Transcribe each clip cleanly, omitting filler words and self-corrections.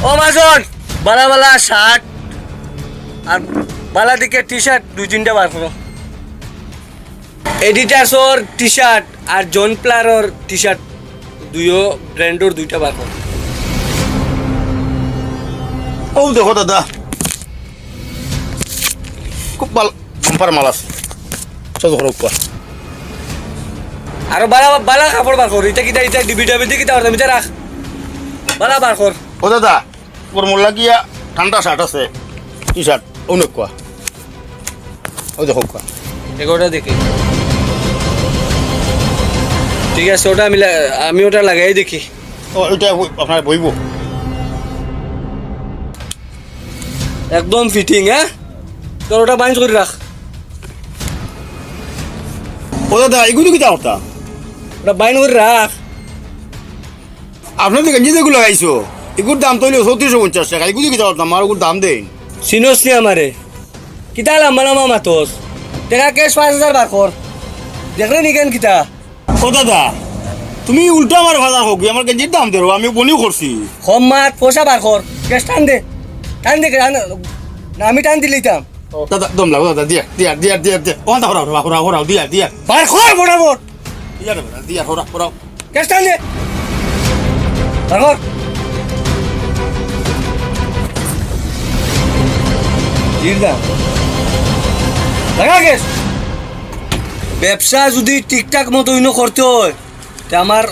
ও মাজন বালা বালা shirt আর বালা দিকে T shirt 2-3টা বার করো। এডিটাসর T shirt আর জন প্লারর T shirt দুইও ব্র্যান্ডর 2টা বার করো। ও দেখো দাদা খুব ভালো বাম্পার মাল আছে চলো ঘর উপর আর বালা বালা কাপড় বার কর। এটা কিটা ডিবি ডাবি কিটা আর মিটা রাখ বালা বার কর। ও দাদা ওর মোল্লা গিয়া ঠান্ডা শার্ট আছে টি শার্ট অনেক কোয়া ও দেখো কোয়া এগোটা দেখি ঠিক আছে ওটা আমি ওটা লাগাই দেখি। ও এটা আপনার বইব একদম ফিটিং হ্যাঁ তোর ওটা বাইন্ড করে রাখ। ও দাদা এগুলো কি ওটা ওটা বাইন্ড করে রাখ। আপনার দিকে যেগুলো লাগাইছো এগুলোর দাম তো হইলো 3450 টাকা এগুলো কি ওটা আমার ওগুলোর দাম দেন চিনোস নি আমারে কিতা লাম্বা লাম্বা মাতোস টাকা ক্যাশ 5000 বার কর দেখলে নি কেন কিতা। ও দাদা তুমি উল্টা আমার ভাজা হোক আমার গেঞ্জির দাম দেবো আমি বনিও করছি কম মাত পয়সা বার কর ক্যাশ টান দে না আমি টান দিলিতাম দাদা দম লাগো দাদা দিয়া দিয়া দিয়া দিয়া দিয়া ও দাদা হরাও দিয়া দিয়া বার কর বরাবর দিয়া দাদা দিয়া হরাও ক্যাশ টান দে বার কর। লাগা ক্যাশ ব্যবসা যদি ঠিকঠাক মতো করতে হয় তা আমার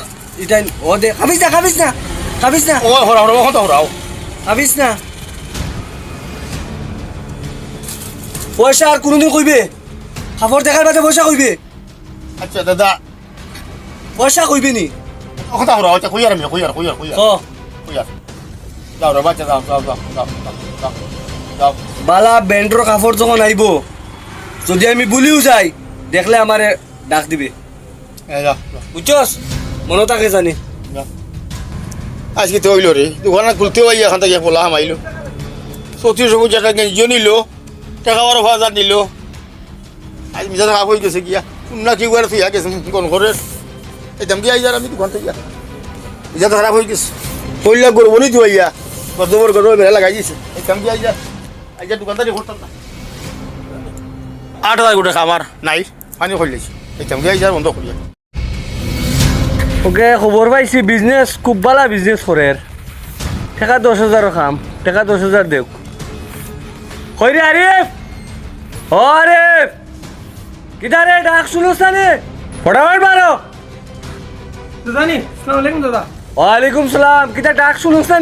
এটা ও দে খাবিস না ও হরাও খাবিস না পয়সা আর কোনোদিন কইবে খাবার দেখার বাদে পয়সা কইবে আচ্ছা দাদা পয়সা কইবে নি কথা হরাও আচ্ছা কইয়ার আমি কইয়ার ও যাও রে বাচ্চা যাও বালা ব্যান্ডর কাপড় যখন আইব যদি আমি বলিও যাই দেখলে আমারে ডাক দিবে বুঝছস মনে থাকে জানি। আজকে তো হইল রে দোকান খুলতে পাই এখান থেকে পোলা হামাইলো 3450 টাকা গেঞ্জিও নিল টাকা 12,000 নিল আজ মিশা টাকা হয়ে গেছে গিয়া না কি করে তুই গেছে কোন ঘরের এই দাম গিয়া যার আমি দোকান থেকে মিশা তো খারাপ হয়ে গেছে কইলা করবো নি তুই আইয়া কতবার করে বেলা লাগাই দিছে এই দাম গিয়া আইয়া দোকানদারি করতাম না 8,000 গোটা খামার নাই পানি খুললেছি এই দাম গিয়া বন্ধ করিয়া ওকে খবর পাইছি বিজনেস খুব ভালো বিজনেস করে টাকা 10,000 খাম টাকা 10,000 দেখ কই রে আরিফ ও আরিফ কিটা রে ডাক শুনোস না ফটাফট মারো দাদা নি আসসালামু আলাইকুম দাদা। ওয়ালাইকুম সালাম কিটা ডাক শুনোস না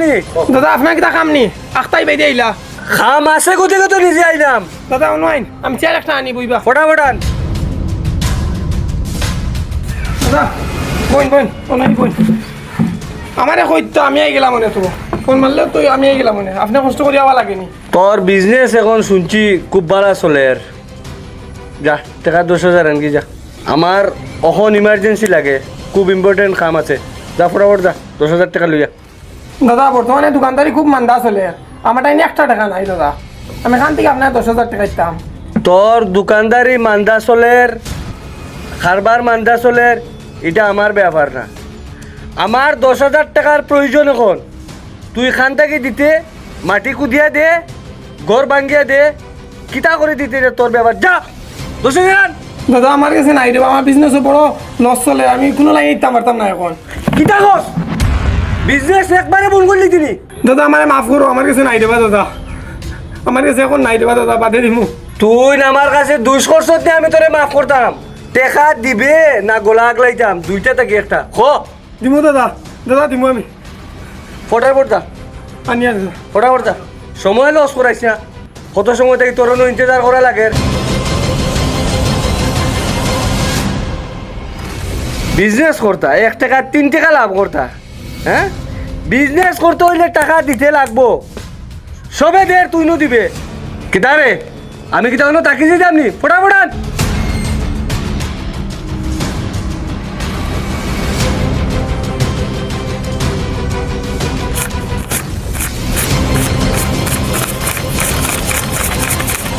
দাদা আপনার কিতা কাম নি আখতাই বাইদে আইলা খাম আছে কোথায় কত নিজে আইলাম দাদা অনলাইন আমি চেয়ার একটা আনি বইবা ফটাফট আন দাদা বোন অনলাইন বোন আমারে কইতো আমি আই গেলাম মনে তো ফোন মারলে তো আমি আই গেলাম মনে আপনি কষ্ট করে আওয়া লাগেনি তোর বিজনেস এখন শুনছি খুব ভালো চলে যা টাকা 10,000 আনকি যা আমার এখন ইমার্জেন্সি লাগে খুব ইম্পর্টেন্ট কাম আছে যা ফটাফট যা 10,000 টাকা লইয়া। দাদা বর্তমানে দোকানদারি খুব মান্দা চলে আমার টাইম 1 টাকা নাই দাদা আমি এখান থেকে আপনার 10,000 টাকা দিতাম। তোর দোকানদারি মান্দা চলের কারবার মান্দা চলের এটা আমার ব্যাপার না আমার 10,000 টাকার প্রয়োজন এখন তুই খান থেকে দিতে মাটি কুদিয়া দে ঘর ভাঙ্গিয়া দে কিতা করে দিতে রে তোর ব্যাপার যা 10,000 দাদা আমার কাছে নাই রে আমার বিজনেসও বড় লস চলে আমি কোনো লাইন দিতাম পারতাম না এখন। কিতা কস বিজনেস একবারে বন্ধ করলি তিনি দাদা আমারে মাফ করো আমার কাছে নাই দেবা দাদা আমার কাছে এখন নাই দেবা দাদা বাদে দিমু। তুই আমার কাছে দুষ করছত আমি তোরে মাফ করতাম টেকা দিবে না গোলা আগলাইতাম দুইটা থেকে একটা খ দিমু দাদা দাদা দিমু আমি ফটাফট যা আনি আর দাদা ফটাফট যা সময় লস করাইছ না কত সময় থেকে তোর ইন্তজার করা লাগে বিজনেস করতা 1 টাকা 3 টাকা লাভ করতা হ্যাঁ বিজনেস করতে হইলে টাকা দিতে লাগবো সবে দের তুই নো দিবে কিতা রে আমি কিতা কোনো তাকি দিতে আপনি ফটাফট আন।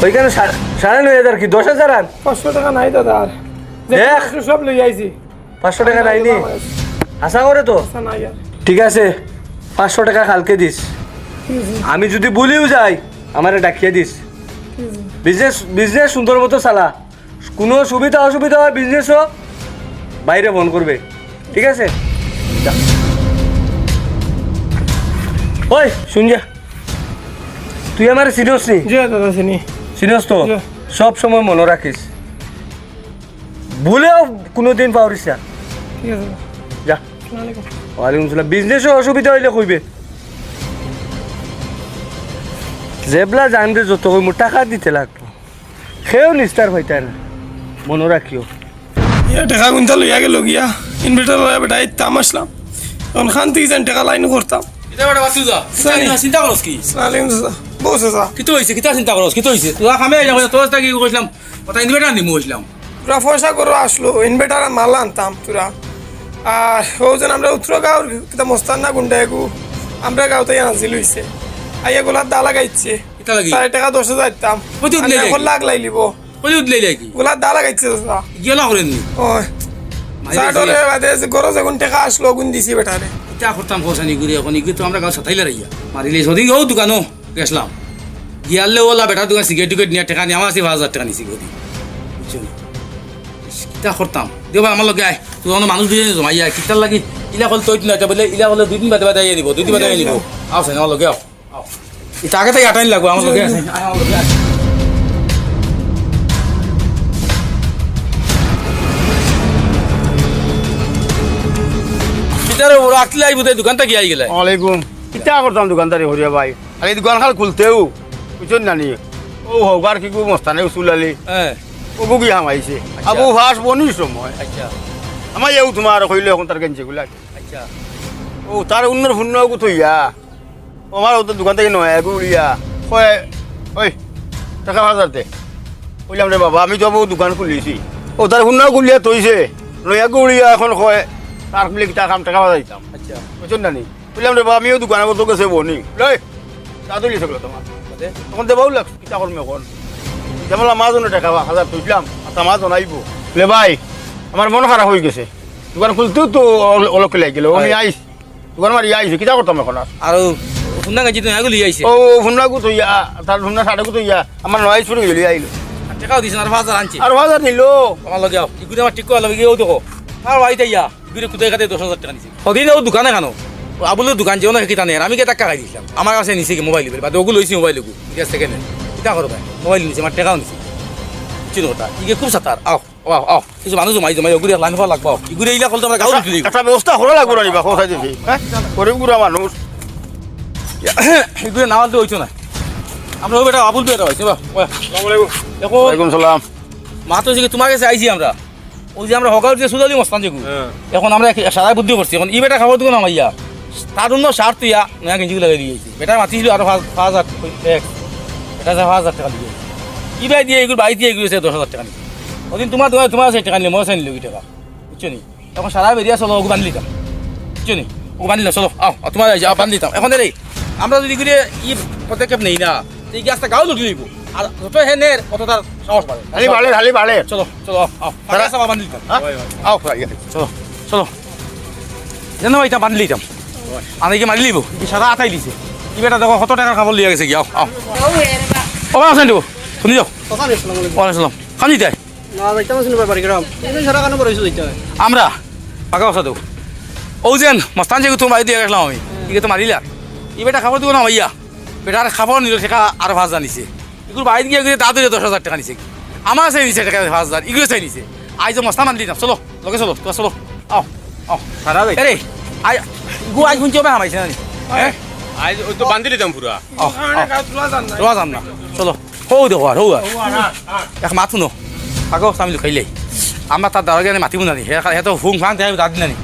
ওইখানে 9,500 কি 10,000 আন 500 টাকা নাই দাদা আর দেখ সব লই আইছি 500 টাকা নাইনি আশা করে তো আচ্ছা নাই আর ঠিক আছে 500 টাকা কালকে দিস আমি যদি ভুলেও যাই আমারে ডাকিয়ে দিস। বিজনেস বিজনেস সুন্দর মতো চালা, কোনো সুবিধা অসুবিধা হয় বিজনেসও বাইরে ফোন করবে, ঠিক আছে? যা। ওই শুন যা, তুই আমার সিনিয়স নি? জি দাদা চিনি। সিনিয়স তো জি। সব সময় মনে রাখিস, ভুলেও কোনোদিন পাহরিস না। ঠিক আছে। যা। আসসালামু আলাইকুম। ওয়ালাইকুম সালাম। বিজনেসও অসুবিধা হইলে কইবে, জেবলা জানবে যত কই মোর টাকা দিতে লাগতো, সেও নিস্তার হইতাই না, মনে রাখিও। ইয়া টাকা গুনতা লইয়া গেল গিয়া ইনভার্টার লইয়া বেটা ইতাম আসলাম, এখন খান থেকে যান টাকা লাইন করতাম। এটা বেটা বাসু যা সানি। চিন্তা করস কি আসসালামু আলাইকুম দাদা। বসে যা কিতো হইছে কিতা চিন্তা করস কিতো হইছে তুই কামে যা তোর কি কইছিলাম কথা ইনভার্টার নিমু কইছিলাম পুরা পয়সা করে আসলো ইনভার্টার আর মাল আনতাম পুরা। আর ওজন আমরা উত্তর গাঁওর কিতা মস্তান না গুন্ডাইগু আমরা গাঁওতে আনছিল হইছে, আইয়া গোলার দা লাগাইছে কিতা লাগি 4 টাকা 10,000 দিতাম, ওই তো উঠলে এখন নাকি? লাগ লাইলিব কই উঠলে কি গোলার দা লাগাইছে দাদা। গেলা করেন নি ওই চাটরে বাদে গরজ এখন টাকা আসলো গুন দিছি বেটারে। কিতা করতাম পয়সানি ঘুরে এখন ইগি তো আমরা গাঁও সাথাইলে রাইয়া মারিলে সদিন ও দোকানো গেছলাম গিয়ালে ওলা বেটা দোকান সিগারেট টিকেট নিয়ে টাকা নিয়ে আমার 5,000 টাকা নিছি গদি বুঝছো কিতা করতাম দেবা আমার লগে আয় তুই অন্য মানুষ দুজন জমাইয়া কিতার লাগি ইলা কল তৈত না বলে ইলা বলে 2 দিন বাদে বাদে আইয়া নিব 2 দিন বাদে আইয়া নিব আও সেন আমার লগে আও আও এটা আগে থেকে আটাইন লাগবো আমার লগে আছে আমার লগে আছে কিতারে ওরা আকলে আইবো তাই দোকানটা কি আই গেলে ওয়ালাইকুম। কিতা করতাম দোকানদারি হরিয়া ভাই, আর এই দোকান খাল খুলতেও বুঝছেন নানি ও হবার কি গু মস্তানে চুলালি হ্যাঁ ও বুকি হামাইছে আবু ফাস বনি সময় আচ্ছা আমার এও তোমার কইলে এখন তার কেনছে গুলা আচ্ছা ও তার উন্নর ফুন্ন গু থইয়া ও আমার ওদের দোকান থেকে নয় গুলিয়া কয় ওই টাকা 1,000 দে কইলাম রে বাবা আমি তো আবু দোকান খুলিছি ও তার ফুন্ন গুলিয়া তৈছে লইয়া গুলিয়া এখন কয় তার বলে কি টাকা টাকা বাজাইতাম আচ্ছা বুঝছেন নানি বললাম রে বাবা আমিও দোকানে বলতে গেছে বনি লই তা তুলি থাকলো তোমার তখন দেবাও লাগ কিতা করম এখন যেমন মাঝনে টাকা 1,000 তুললাম আর তা মাঝন আইব বলে ভাই আমার মন খারাপ হয়ে গেছে দোকান খুলতেও তো অলক লাই গেল আমি আইস দোকান মারি আইছি কিতা করতাম এখন আর আর শুননা গেছি তুমি আগুলি আইছে ও ফুন্নাগু তো ইয়া তার ফুন্না সাড়েগু তো ইয়া আমার নয় ছুটে গেলি আইলো টাকাও দিছ আর 5,000 আনছি আর 1,000 নিল আমার লগে আও ইগুরে আমার ঠিক করা লগে ও দেখো আর বাড়িতে ইয়া ইগুরে কুতাই খাতে 10,000 টাকা নিছি ওদিন ও দোকানে খানো ও আবুলের দোকান যেও না কিতা নেই আমি কে টাকা খাই দিছিলাম আমার কাছে নিছি কি মোবাইল বা ওগুলো লইছি মোবাইল গু ঠিক আছে কেন কিতা করো ভাই মোবাইল নিছি আমার টাকাও নিছি চিনো কথা ইগে খুব সাতার আও আও আও কিছু মানুষ জমাই জমাই ওগুরে লাইন ফল লাগবো ইগুরে ইলা কল তোমরা গাউর তুলি একটা ব্যবস্থা করা লাগবো না নিবা কোথায় দেখি হ্যাঁ গরিব গুড়া মানুষ ইগুরে নাওয়াল তো হইতো না আমরা ও বেটা আবুল বেটা হইছে বা আসসালামু আলাইকুম দেখো ওয়ালাইকুম সালাম মাত্র যে তোমার কাছে আইছি আমরা ওই যে আমরা হকার যে সুদালি মস্তান যেগু এখন আমরা সারা বুদ্ধি করছি এখন ই বেটা খাবার দোকান আমাইয়া তার জন্য সার তুইয়া নয়া গেঞ্জি লাগাই দিয়েছি বেটার মাতিছিল আরো 5,000 এটা 5,000 টাকা দিয়ে ই বাই দিয়ে এগুলো বাই দিয়ে এগুলো 10,000 টাকা নিয়ে ওদিন তোমার দোকানে তোমার আছে টাকা নিলে মনে চাই নিল টাকা বুঝছো নি এখন সারা বেরিয়া চলো ওকে বান্ধি দিতাম বুঝছো নি ওকে বান্ধি চলো আও তোমার যাও বান্ধি দিতাম এখন রে আমরা যদি করে ই পদক্ষেপ নেই না এই গ্যাসটা গাও লুটি দিব আর যত হেনের অত তার সাহস বাড়ে হালি বাড়ে চলো চলো আও ফাঁকা সাবা বান্ধি দিতাম আও ভাই চলো চলো জানো এটা বান্ধি দিতাম আমি কি মারি লিব কি সারা আটাই দিছে কি বেটা দেখো 100 টাকার খাবার লিয়ে গেছে কি আও আও ও আছেন তো শুনি যাও ওয়ালাইকুম খান দিতে আমরা পাকা কথা তো ও যেন মস্তান যে তুমি বাড়ি দিয়ে গেছিলাম আমি ঠিক তো মারিলা ই বেটা খাবার দিব না ভাইয়া বেটার খাবার নিল টাকা আর 5,000 নিছে এগুলো বাড়ি গিয়ে গিয়ে তাড়াতাড়ি 10,000 টাকা নিছে আমার চাই নিছে টাকা 5,000 এগুলো চাই নিছে আই যে মস্তান মানি দিতাম চলো লগে চলো তো চলো আও আও সারা ভাই আরে আই গু আই শুনছো না হামাইছে না হ্যাঁ আজ ওই তো বান্ধি দিতাম পুরা রোয়া যাম না চলো হৌ দেখো আর হৌ আর এক মাথু ন আগো আমি লুকাইলে আমার তার দাঁড়া গেলে মাতিব নানি হে তো হুম ফান তাই দাঁত নানি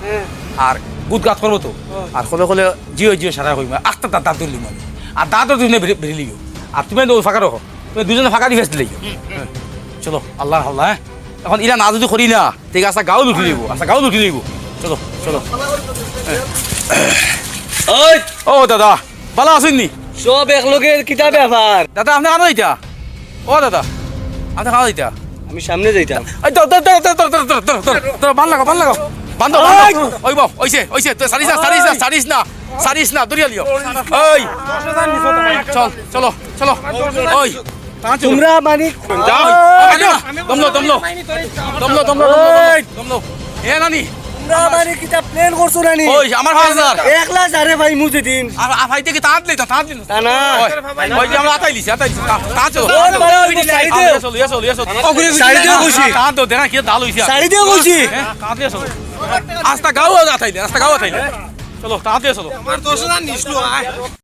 আর গুদ গাত করবো তো আর কলে কলে জিও জিও সারা হইম আস্তে তার দাঁত তুলি মানে আর দাঁতও তুমি বেরিয়ে লিও আর তুমি ফাঁকা রাখো তুমি দুজনে ফাঁকা দিয়ে ফেসতে লিও চলো আল্লাহ আল্লাহ হ্যাঁ এখন ইরা না যদি করি না ঠিক আছে গাও লুটি লিব আচ্ছা গাও লুটি লিব চলো চলো ওই ও দাদা ভালো আছেন নি সব একলগে কিতা ব্যাপার? দাদা আপনি খানো দিতা ও দাদা আপনি খানো দিতা আমি সামনে যাইতাম। তোর বান লাগাও বান্ধব ওই বাও ওইছে তো সারিস না দরিয়া লিও ওই চল চলো চলো ওই তোমরা মানে দমলো এ নানি তোমরা মানে কিতা প্ল্যান করছো নানি ওই আমার 5000 একলা যারে ভাই মুজে দিন আর ভাই থেকে তাঁত লই তা না ওই যে আমরা আতাইলিছি তাঁত চলো ওর বাড়া ওই সাইড দিও এসো সাইড দিও কইছি তাঁত দো দেনা কি দাল হইছে সাইড দিও কইছি তাঁত দিয়ে চলো আস্তা গাও আতাইলে চলো তাঁত দিয়ে চলো আমার 10,000 নিছলো